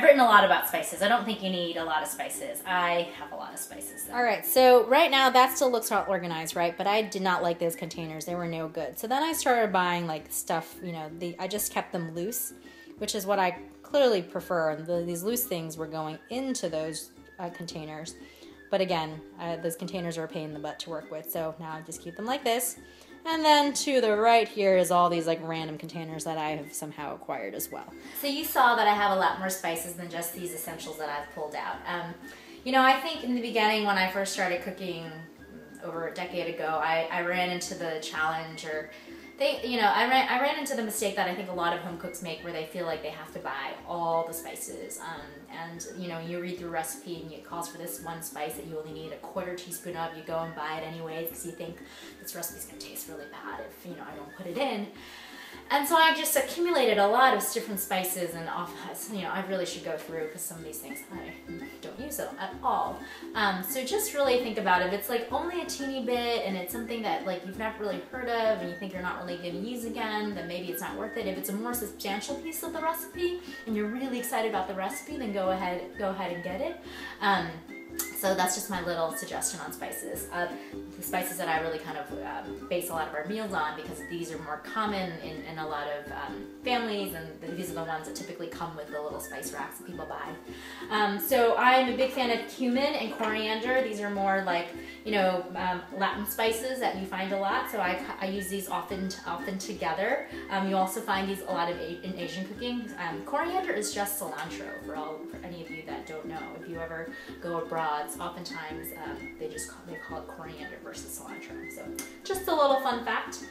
written a lot about spices. I don't think you need a lot of spices. I have a lot of spices, though. All right, so right now that still looks all organized, right? But I did not like those containers. They were no good. So then I started buying like stuff, you know, I just kept them loose, which is what I clearly prefer. These loose things were going into those containers. But again, those containers are a pain in the butt to work with. So now I just keep them like this. And then to the right here is all these like random containers that I have somehow acquired as well. So you saw that I have a lot more spices than just these essentials that I've pulled out. You know, I think in the beginning when I first started cooking over a decade ago, I ran into the challenge, or I ran into the mistake that I think a lot of home cooks make, where they feel like they have to buy all the spices. And you know, you read through a recipe and it calls for this one spice that you only need a quarter teaspoon of. You go and buy it anyways because you think this recipe's gonna taste really bad if, you know, I don't put it in. And so I've just accumulated a lot of different spices, and you know, I really should go through because some of these things I don't use them at all. So just really think about it. If it's like only a teeny bit and it's something that like you've never really heard of and you think you're not really going to use again, then maybe it's not worth it. If it's a more substantial piece of the recipe and you're really excited about the recipe, then go ahead and get it. So that's just my little suggestion on spices. The spices that I really kind of base a lot of our meals on, because these are more common in a lot of families, and these are the ones that typically come with the little spice racks that people buy. So I'm a big fan of cumin and coriander. These are more like, you know, Latin spices that you find a lot. So I use these often together. You also find these a lot in Asian cooking. Coriander is just cilantro for any of you that don't know. If you ever go abroad, oftentimes they call it coriander versus cilantro. So just a little fun fact.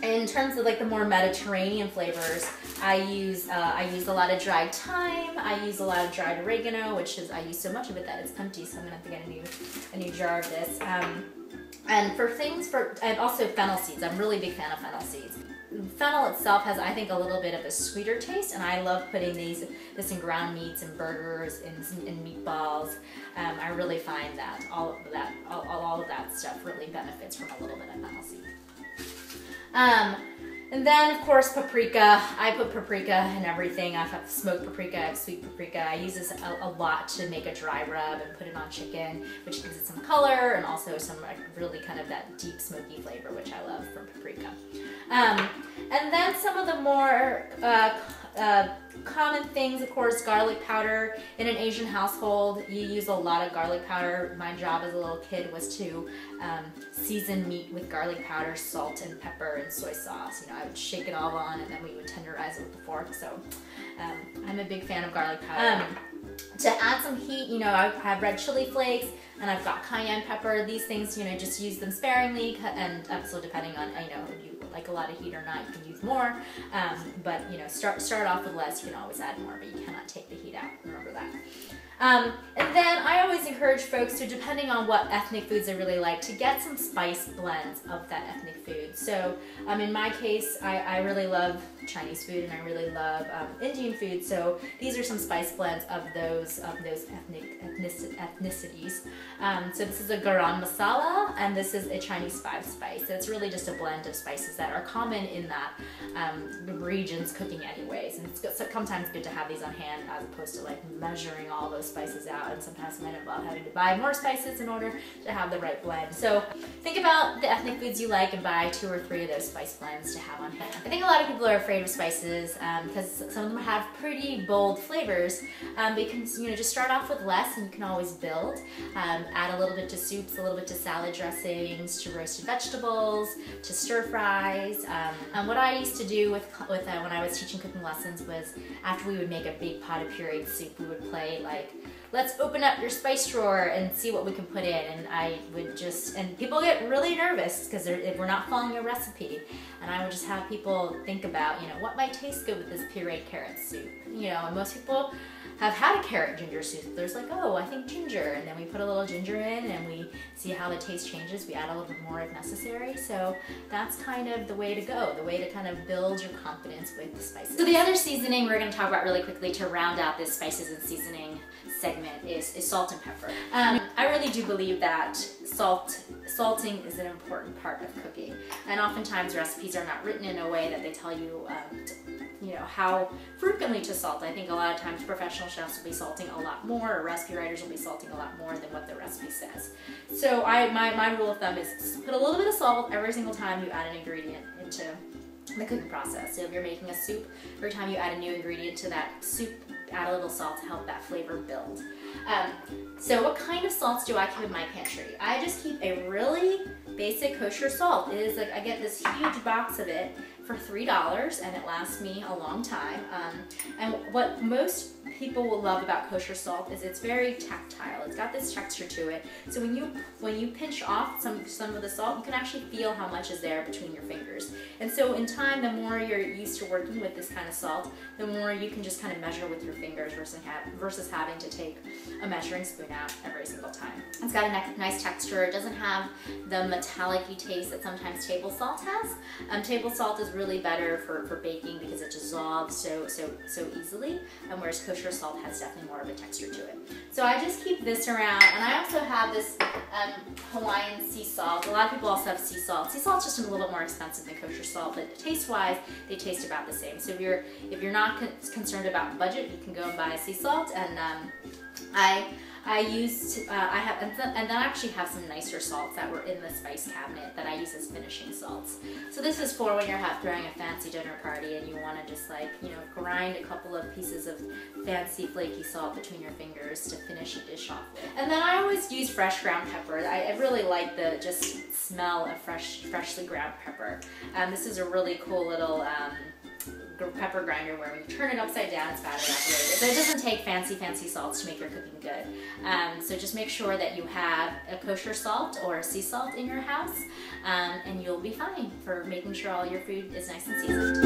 In terms of like the more Mediterranean flavors, I use a lot of dried thyme. I use a lot of dried oregano, which is, I use so much of it that it's empty, so I'm gonna have to get a new jar of this. And also fennel seeds. I'm a really big fan of fennel seeds. Fennel itself has, I think, a little bit of a sweeter taste, and I love putting this in ground meats and burgers and meatballs. I really find that all of that stuff really benefits from a little bit of fennel seed. And then, of course, paprika. I put paprika in everything. I have smoked paprika, I have sweet paprika. I use this a lot to make a dry rub and put it on chicken, which gives it some color and also some really kind of that deep smoky flavor, which I love from paprika. And then some of the more common things, of course, garlic powder. In an Asian household, you use a lot of garlic powder. My job as a little kid was to season meat with garlic powder, salt, and pepper, and soy sauce. You know, I would shake it all on, and then we would tenderize it with the fork. So I'm a big fan of garlic powder. To add some heat, you know, I have red chili flakes, and I've got cayenne pepper. These things, you know, just use them sparingly, and so depending on, you know, if you like a lot of heat or not, you can use more. But you know, start off with less. You can always add more, but you cannot take the heat out. Remember that. And then I always encourage folks to, depending on what ethnic foods they really like, to get some spice blends of that ethnic food. So in my case, I really love Chinese food and I really love Indian food. So these are some spice blends of those ethnicities. So this is a garam masala, and this is a Chinese 5-spice. So it's really just a blend of spices that are common in that region's cooking anyways. And it's sometimes good to have these on hand as opposed to like measuring all those spices out, and sometimes might involve having to buy more spices in order to have the right blend. So think about the ethnic foods you like and buy 2 or 3 of those spice blends to have on hand. I think a lot of people are afraid of spices because some of them have pretty bold flavors, but you can, you know, just start off with less and you can always build. Add a little bit to soups, a little bit to salad dressings, to roasted vegetables, to stir fries. What I used to do with when I was teaching cooking lessons was, after we would make a big pot of pureed soup, we would play like, let's open up your spice drawer and see what we can put in. And I would just, and people get really nervous because if we're not following a recipe. And I would just have people think about, you know, what might taste good with this pureed carrot soup. You know, and most people have had a carrot ginger soup. There's like, oh, I think ginger. And then we put a little ginger in and we see how the taste changes. We add a little bit more if necessary. So that's kind of the way to go, the way to kind of build your confidence with the spices. So the other seasoning we're going to talk about really quickly to round out this spices and seasoning segment is salt and pepper. I really do believe that salting is an important part of cooking. And oftentimes recipes are not written in a way that they tell you you know, how frequently to salt. I think a lot of times professional chefs will be salting a lot more, or recipe writers will be salting a lot more than what the recipe says. So my rule of thumb is put a little bit of salt every single time you add an ingredient into the cooking process. So if you're making a soup, every time you add a new ingredient to that soup, add a little salt to help that flavor build. So what kind of salts do I keep in my pantry? I just keep a really basic kosher salt. It is like, I get this huge box of it for $3 and it lasts me a long time. And what most people will love about kosher salt is it's very tactile. It's got this texture to it. So when you pinch off some of the salt, you can actually feel how much is there between your fingers. And so in time, the more you're used to working with this kind of salt, the more you can just kind of measure with your fingers versus having to take a measuring spoon out every single time. It's got a nice texture. It doesn't have the metallic-y taste that sometimes table salt has. Table salt is really better for baking because it dissolves so easily, whereas kosher salt has definitely more of a texture to it. So I just keep this around, and I also have this Hawaiian sea salt. A lot of people also have sea salt. Sea salt's just a little bit more expensive than kosher salt, but taste-wise, they taste about the same. So if you're not concerned about budget, you can go and buy sea salt, and I have, and then I actually have some nicer salts that were in the spice cabinet that I use as finishing salts. So this is for when you're throwing a fancy dinner party and you want to just like, you know, grind a couple of pieces of fancy flaky salt between your fingers to finish a dish off with. And then I always use fresh ground pepper. I really like the just smell of freshly ground pepper. This is a really cool little pepper grinder where when you turn it upside down, it's battery operated. But it doesn't take fancy salts to make your cooking good. So just make sure that you have a kosher salt or a sea salt in your house, and you'll be fine for making sure all your food is nice and seasoned.